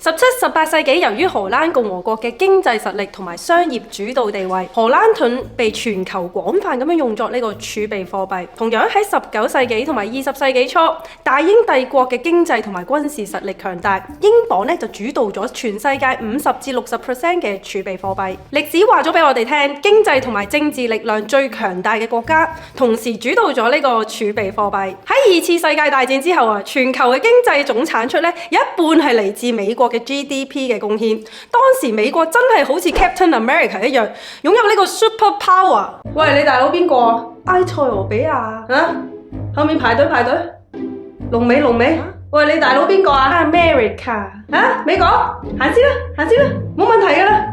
17、18世紀，由於荷蘭共和國嘅經濟實力同埋商業主導地位，荷蘭盾被全球廣泛咁樣用作呢個儲備貨幣。同樣喺19世紀同埋20世紀初，大英帝國嘅經濟同埋軍事實力強大，英鎊咧就主導咗全世界50至60% 嘅儲備貨幣。歷史話咗俾我哋聽，經濟同埋政治力量最強大嘅國家，同時主導咗呢個儲備貨幣。喺2次世界大戰之後啊，全球嘅經濟總產出咧有一半係嚟自美國嘅 GDP 嘅貢獻。當時美國真係好似 Captain America 一樣，擁有呢個 super power。喂，你大佬邊個啊？埃塞俄比亞啊？後面排隊，龍尾。喂，你大佬邊個啊？America 啊？美國，行先啦，冇問題㗎啦，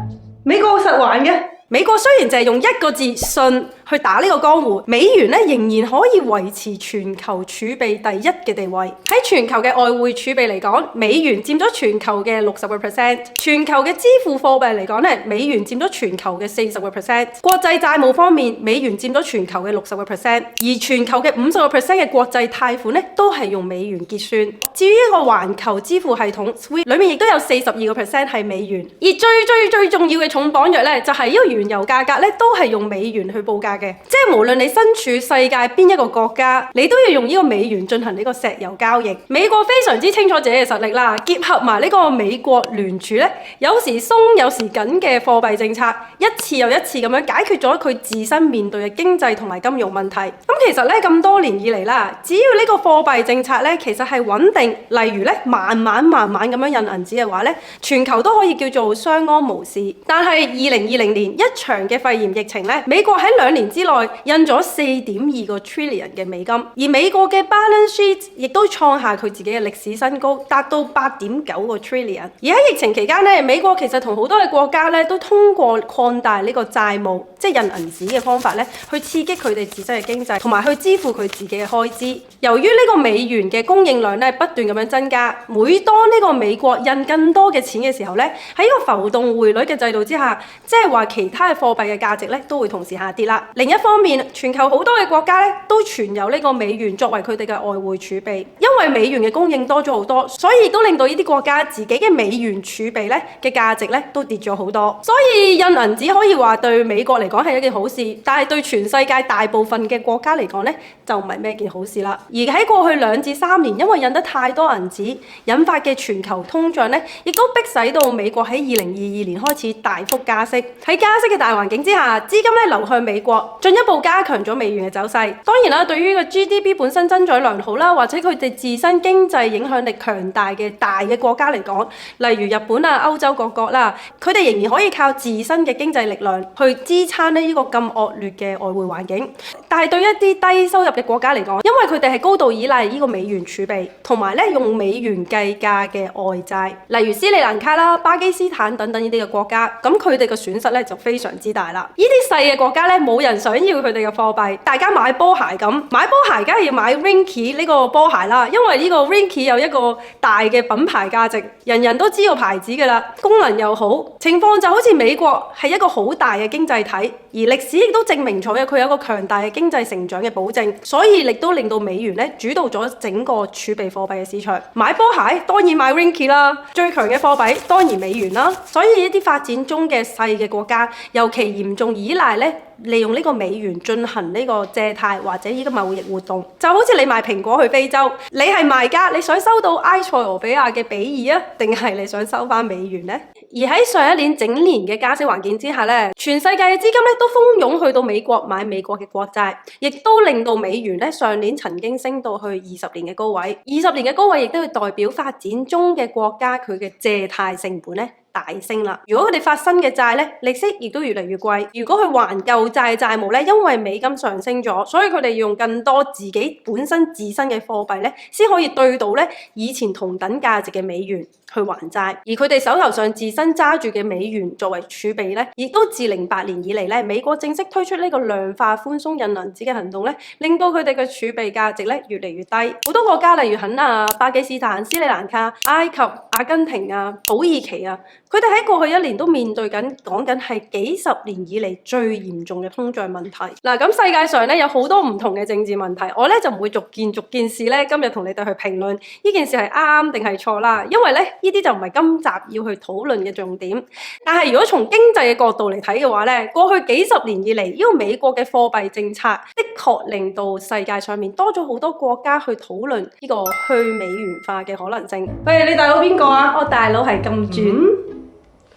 美國實還嘅。美國雖然就係用一個字信去打呢個江湖，美元咧仍然可以維持全球儲備第一嘅地位。喺全球嘅外匯儲備嚟講，美元佔咗全球嘅60%；全球嘅支付貨幣嚟講咧，美元佔咗全球嘅40%。國際債務方面，美元佔咗全球嘅60%，而全球嘅50% 嘅國際貸款咧都係用美元結算。至於一個環球支付系統 SWIFT 裏面亦都有42% 係美元。而最重要嘅重磅藥咧，就係呢個原油價格咧都係用美元去報價嘅，即係無論你身處世界邊一個國家，你都要用呢個美元進行呢個石油交易。美國非常之清楚自己嘅實力啦，結合埋呢個美國聯儲咧，有時鬆有時緊嘅貨幣政策，一次又一次咁樣解決咗佢自身面對嘅經濟同埋金融問題。咁其實咧咁多年以嚟啦，只要呢個貨幣政策咧其實係穩定，例如咧慢慢咁樣印銀紙嘅話咧，全球都可以叫做相安無事。但係2020年一場嘅肺炎疫情咧，美國喺2年之內印咗4.2個 trillion 嘅美金，而美國嘅 balance sheet 亦都創下佢自己嘅歷史新高，達到8.9個 trillion。而喺疫情期間咧，美國其實同好多嘅國家咧都通過擴大呢個債務，即係印銀紙嘅方法咧，去刺激佢哋自身嘅經濟，同埋去支付佢自己嘅開支。由於呢個美元嘅供應量咧不斷咁樣增加，每當呢個美國印更多嘅錢嘅時候咧，喺呢個浮動匯率嘅制度之下，即係話其他嘅貨幣嘅價值咧都會同時下跌啦。另一方面，全球好多嘅國家咧都存有呢個美元作為佢哋嘅外匯儲備，因為美元嘅供應多咗好多，所以亦都令到呢啲國家自己嘅美元儲備咧嘅價值咧都跌咗好多。所以印銀紙可以話對美國嚟講係一件好事，但係對全世界大部分嘅國家嚟講咧就唔係咩件好事啦。而喺過去2至3年，因為印得太多銀紙引發嘅全球通脹咧，亦都迫使到美國喺2022年開始大幅加息。喺加息嘅大環境之下，資金咧流向美國，進一步加強咗美元嘅走勢。當然啦，對於個 GDP 本身增長良好啦，或者佢哋自身經濟影響力強大嘅國家嚟講，例如日本啊、歐洲各國啦，佢哋仍然可以靠自身嘅經濟力量去支撐呢個咁惡劣嘅外匯環境。但係對一啲低收入嘅國家嚟講，因為佢哋係高度依賴呢個美元儲備，同埋咧用美元計價嘅外債，例如斯里蘭卡啦、巴基斯坦等等呢啲嘅國家，咁佢哋嘅損失咧就非常之大啦。呢啲細嘅國家咧冇人想要佢哋嘅貨幣，大家買波鞋咁，買波鞋梗係要買 Rinky 呢個波鞋啦，因為呢個 Rinky 有一個大嘅品牌價值，人人都知道牌子㗎啦，功能又好。情況就好似美國係一個好大嘅經濟體，而歷史亦都證明咗佢有一個強大嘅經濟成長嘅保證，所以亦都令到美元咧主導咗整個儲備貨幣嘅市場。買波鞋當然買 Rinky 啦，最強嘅貨幣當然美元啦。所以一啲發展中嘅細嘅國家，尤其嚴重依賴咧利用呢個美元進行呢個借貸或者呢個貿易活動，就好似你賣蘋果去非洲，你係賣家，你想收到埃塞俄比亞嘅比爾啊，定係你想收翻美元呢？而喺上一年整年嘅加息環境之下咧，全世界嘅資金咧都蜂擁去到美國買美國嘅國債，亦都令到美元咧上年曾經升到去20年嘅高位。20年嘅高位亦都會代表發展中嘅國家佢嘅借貸成本咧大升啦。如果佢哋發新嘅債咧，利息亦都越嚟越貴。如果佢還舊債債務咧，因為美金上升咗，所以佢哋要用更多自己本身自身嘅貨幣咧，先可以兌到咧以前同等價值嘅美元去還債。而佢哋手頭上自身揸住嘅美元作為儲備咧，亦都自08年以嚟咧，美國正式推出呢個量化寬鬆印銀紙嘅行動咧，令到佢哋嘅儲備價值咧越嚟越低。好多國家例如肯亞、巴基斯坦、斯里蘭卡、埃及、阿根廷啊、土耳其啊，佢哋喺過去1年都面對緊講緊係幾十年以嚟最嚴重嘅通脹問題。嗱，咁世界上咧有好多唔同嘅政治問題，我咧就唔會逐件事咧今日同你哋去評論呢件事係啱定係錯啦，因為咧呢啲就唔係今集要去討論嘅重點。但係如果從經濟嘅角度嚟睇嘅話咧，過去幾十年以嚟呢個美國嘅貨幣政策的確令到世界上面多咗好多國家去討論呢個去美元化嘅可能性。喂，你大佬邊個啊？我大佬係金磚。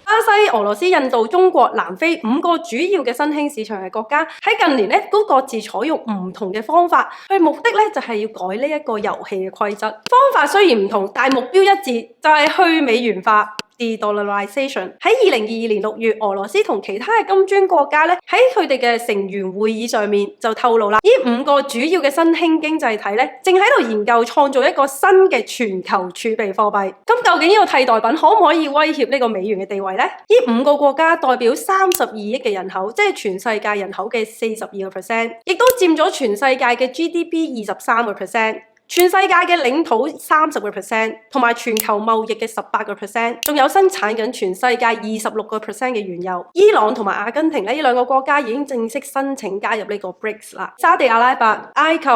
巴西、俄羅斯、印度、中國、南非5個主要嘅新興市場嘅國家喺近年咧都各自採用唔同嘅方法，佢目的咧就係要改呢一個遊戲嘅規則。方法雖然唔同，但目標一致，就係去美元化。De-dollarization 喺2022年6月，俄羅斯同其他嘅金磚國家咧喺佢哋嘅成員會議上面就透露啦，呢5個主要嘅新興經濟體咧正喺度研究創造一個新嘅全球儲備貨幣。咁究竟呢個替代品可唔可以威脅呢個美元嘅地位呢？呢5個國家代表32億嘅人口，即係全世界人口嘅42%，亦都佔咗全世界嘅 GDP 23%。全世界嘅領土30%，同埋全球貿易嘅18%，仲有生產緊全世界26%嘅原油。伊朗同埋阿根廷呢2個國家已經正式申請加入呢個 BRICS 啦。沙地阿拉伯、埃及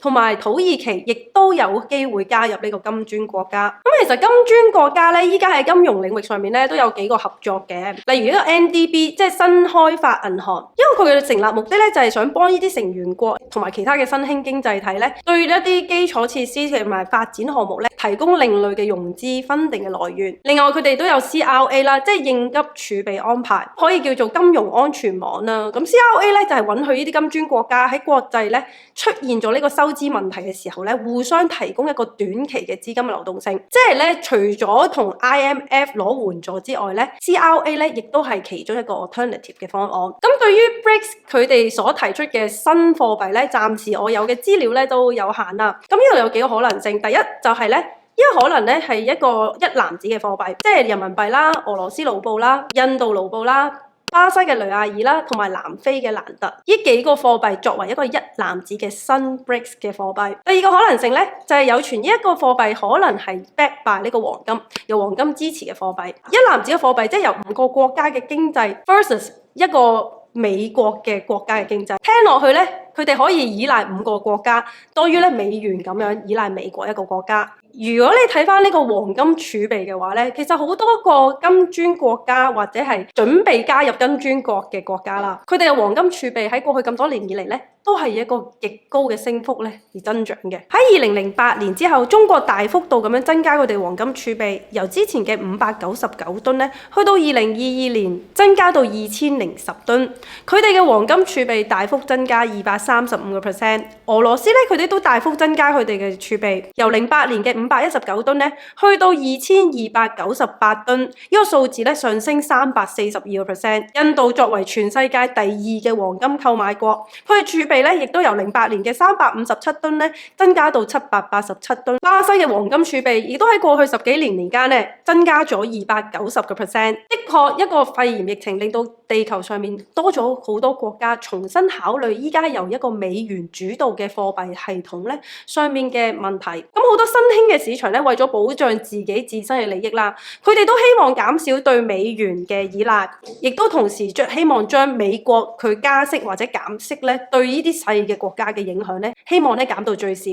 同埋土耳其亦都有機會加入呢個金磚國家。咁其實金磚國家呢，依家喺金融領域上面呢都有幾個合作嘅，例如呢個 NDB 即係新開發銀行，因為佢嘅成立目的呢，就係想幫呢啲成員國同埋其他嘅新興經濟體呢，對一啲基礎設施同埋發展項目咧，提供另類嘅融資分定嘅來源。另外佢哋都有 CRA 啦，即係應急儲備安排，可以叫做金融安全網啦。咁 CRA 咧就係允許呢啲金磚國家喺國際咧出現咗呢個收支問題嘅時候咧，互相提供一個短期嘅資金流動性。即係咧，除咗同 IMF 攞援助之外咧，CRA 咧亦都係其中一個 alternative 嘅方案。咁對於 BRICS 佢哋所提出嘅新貨幣咧，暫時我有嘅資料咧都有限啦。咁呢度有幾個可能性，第一就係咧，呢個可能咧係一個一籃子嘅貨幣，即係人民幣啦、俄羅斯盧布啦、印度盧布啦、巴西嘅雷亞爾啦，同埋南非嘅蘭特，呢幾個貨幣作為一個一籃子嘅新 BRICS 嘅貨幣。第二個可能性咧，就係有傳呢一個貨幣可能係 backed by 呢個黃金，由黃金支持嘅貨幣。一籃子嘅貨幣即係由5個國家嘅經濟 versus 一個美國嘅國家嘅經濟，聽落去咧，佢哋可以依賴5個國家，多於咧美元咁樣依賴美國一個國家。如果你睇翻呢個黃金儲備嘅話咧，其實好多個金磚國家或者係準備加入金磚國嘅國家啦，佢哋嘅黃金儲備喺過去咁多年以嚟咧，都係一個極高嘅升幅咧而增長嘅。喺2008年之後，中國大幅度咁樣增加佢哋黃金儲備，由之前嘅599噸咧，去到2022年增加到2010噸。佢哋嘅黃金儲備大幅增加235%。俄羅斯咧，佢哋都大幅增加佢哋嘅儲備，由08年嘅519噸咧，去到2298噸。呢個數字咧上升342%。印度作為全世界第2嘅黃金購買國，佢嘅儲備亦都由08年嘅357噸咧增加到787噸。巴西嘅黃金儲備亦都喺過去10幾年間咧增加咗290%。的確，一個肺炎疫情令到地球上面多咗好多國家重新考慮依家由一個美元主導嘅貨幣系統咧上面嘅問題。咁好多新興嘅市場咧為咗保障自己自身嘅利益啦，佢哋都希望減少對美元嘅依賴，亦都同時希望將美國佢加息或者減息咧對呢啲細嘅國家嘅影響咧，希望咧減到最少。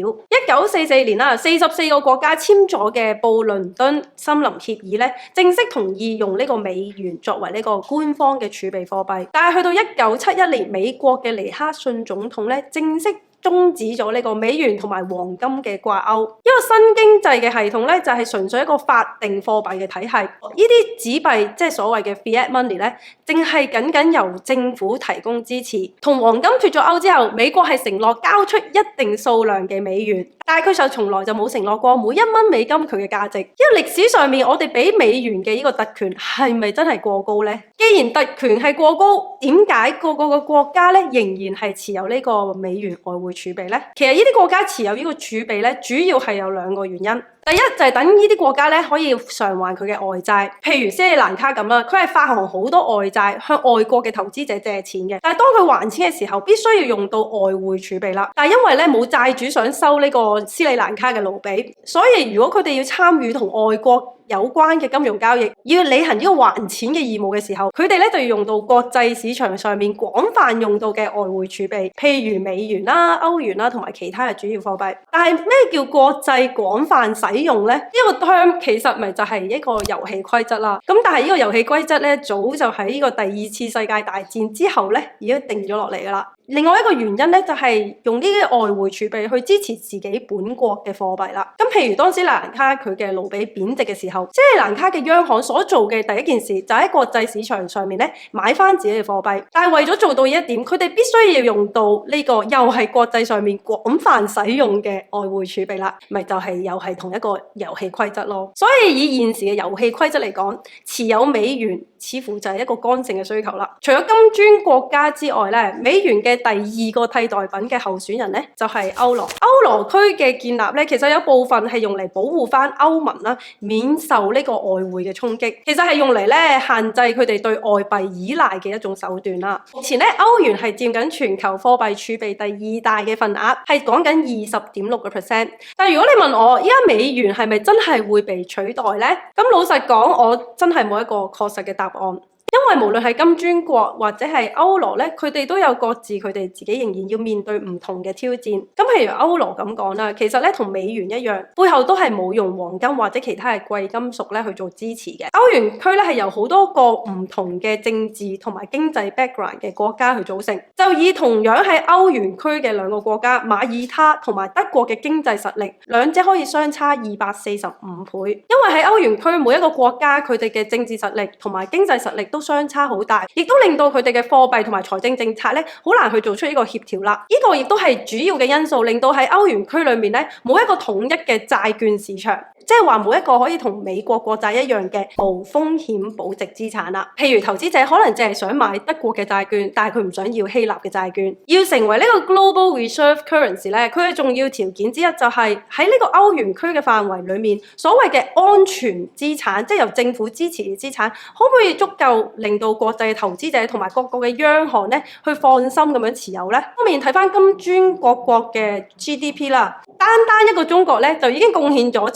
1944年啦，44個國家簽咗嘅布倫敦森林協議咧，正式同意用呢個美元作為呢個官方嘅儲備貨幣。但係去到1971年，美國嘅尼克遜總統咧正式終止咗呢個美元同埋黃金嘅掛鈎。一個新經濟嘅系統咧，就係純粹一個法定貨幣嘅體系。呢啲紙幣即係所謂嘅 fiat money 咧，淨係僅由政府提供支持。同黃金脫咗鈎之後，美國係承諾交出一定數量嘅美元，但係佢就從來就冇承諾過每1蚊美金佢嘅價值。因為歷史上面我哋俾美元嘅呢個特權係咪真係過高呢？既然特權係過高，點解個國家咧仍然係持有呢個美元外匯儲備呢？其實呢啲國家持有呢個儲備咧，主要係有2個原因。第一就係等呢啲國家咧可以償還佢嘅外債，譬如斯里蘭卡咁啦，佢係發行好多外債向外國嘅投資者借錢嘅，但係當佢還錢嘅時候，必須要用到外匯儲備啦。但係因為咧冇債主想收呢個斯里蘭卡嘅盧比，所以如果佢哋要參與同外國有關嘅金融交易，要履行呢個還錢嘅義務嘅時候，佢哋咧就要用到國際市場上面廣泛用到嘅外匯儲備，譬如美元啦、歐元啦同埋其他嘅主要貨幣。但係咩叫國際廣泛使用呢？呢個 term 其實咪就係一個遊戲規則啦。咁但係呢個遊戲規則咧，早就喺呢個第2次世界大戰之後咧已經定咗落嚟㗎啦。另外一個原因咧，就係用呢啲外匯儲備去支持自己本國嘅貨幣啦。咁譬如當斯里蘭卡佢嘅盧比貶值嘅時候，斯里蘭卡嘅央行所做嘅第一件事就喺國際市場上面咧買翻自己嘅貨幣。但係為咗做到呢一點，佢哋必須要用到呢個又係國際上面廣泛使用嘅外匯儲備啦，咪就係又係同一個遊戲規則咯。所以以現時嘅遊戲規則嚟講，持有美元似乎就係一個剛性嘅需求啦。除咗金磚國家之外咧，美元嘅第2個替代品嘅候選人咧就係歐羅。歐羅區嘅建立咧，其實有部分係用嚟保護翻歐盟啦，免受呢個外匯嘅衝擊。其實係用嚟咧限制佢哋對外幣依賴嘅一種手段啦。目前咧歐元係佔緊全球貨幣儲備第2大嘅份額，係講緊20.6%。但係如果你問我，依家美元係咪真係會被取代咧？咁老實講，我真係冇一個確實嘅答案。因為無論係金磚國或者係歐羅咧，佢哋都有各自佢哋自己仍然要面對唔同嘅挑戰。咁譬如歐羅咁講啦，其實咧同美元一樣，背後都係冇用黃金或者其他嘅貴金屬咧去做支持嘅。歐元區咧係由好多個唔同嘅政治同埋經濟 background 嘅國家去組成。就以同樣喺歐元區嘅2個國家馬耳他同埋德國嘅經濟實力，兩者可以相差245倍。因為喺歐元區每一個國家佢哋嘅政治實力同埋經濟實力都相差好大，亦都令到佢哋嘅貨幣同埋財政政策咧，好難去做出呢個協調啦。呢個亦都係主要嘅因素，令到喺歐元區裏面咧冇一個統一嘅債券市場，即係話冇一個可以同美國國債一樣嘅無風險保值資產啦。譬如投資者可能淨係想買德國嘅債券，但係佢唔想要希臘嘅債券。要成為呢個 global reserve currency 咧，佢嘅重要條件之一就係喺呢個歐元區嘅範圍裏面，所謂嘅安全資產，即係由政府支持嘅資產，可唔可以足夠令到國際投資者同埋各國嘅央行咧去放心咁樣持有咧？方面睇翻金磚各國嘅 GDP 啦，單一個中國咧就已經貢獻咗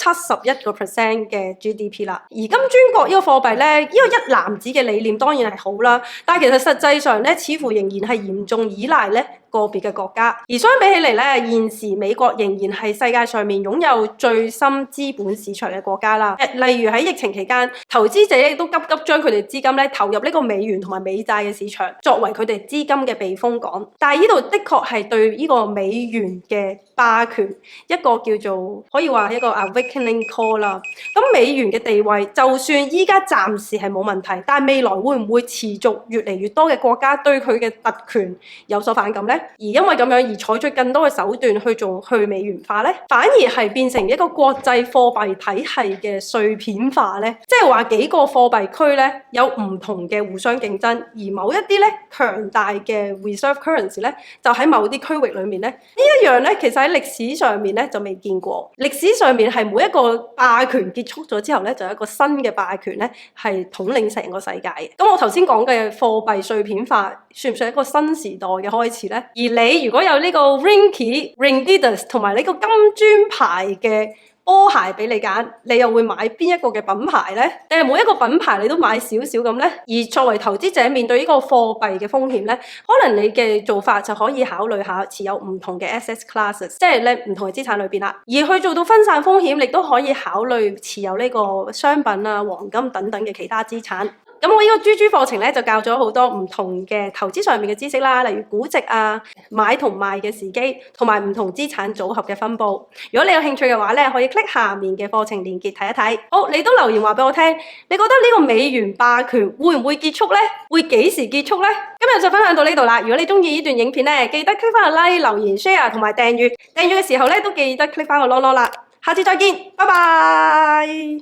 71% 嘅 GDP 啦。而金磚國呢個貨幣咧，呢個一籃子嘅理念當然係好啦，但係其實實際上咧，似乎仍然係嚴重依賴咧個別嘅國家。而相比起嚟咧，現時美國仍然係世界上面擁有最深資本市場嘅國家啦。例如喺疫情期間，投資者亦都急急將佢哋資金咧投入呢個美元同埋美債嘅市場，作為佢哋資金嘅避風港。但係呢度的確係對呢個美元嘅霸權一個叫做可以話係一個 awakening call 啦。咁美元嘅地位，就算依家暫時係冇問題，但係未來會唔會持續越嚟越多嘅國家對佢嘅特權有所反感呢？而因為咁樣而採取更多嘅手段去做去美元化呢，反而係變成一個國際貨幣體系嘅碎片化呢？即係話幾個貨幣區呢，有唔同嘅互相競爭，而某一啲呢強大嘅 reserve currency 呢，就喺某啲區域裏面呢，呢一樣呢，其實喺歷史上面呢就未見過。歷史上面係每一個霸權結束咗之後呢，就有一個新嘅霸權呢係統領成個世界嘅。咁我頭先講嘅貨幣碎片化算唔算一個新時代嘅開始呢？而你如果有呢個 Ringgit、Ringgit 同埋呢個金磚牌嘅波鞋俾你揀，你又會買邊一個嘅品牌呢？定係每一個品牌你都買少少咁呢？而作為投資者面對呢個貨幣嘅風險呢，可能你嘅做法就可以考慮下持有唔同嘅 asset classes， 即係咧唔同嘅資產裏邊啦。而去做到分散風險，亦都可以考慮持有呢個商品啊、黃金等等嘅其他資產。咁我呢個豬豬課程咧就教咗好多唔同嘅投資上面嘅知識啦，例如估值啊、買同賣嘅時機，同埋唔同資產組合嘅分佈。如果你有興趣嘅話咧，可以 click 下面嘅課程連結睇一睇。好，你都留言話俾我聽，你覺得呢個美元霸權會唔會結束咧？會幾時結束咧？今日就分享到呢度啦。如果你中意呢段影片咧，記得 click 翻個 like、留言、share 同埋訂閱。訂閱嘅時候咧都記得 click 翻個 long long 啦。下次再見，拜拜。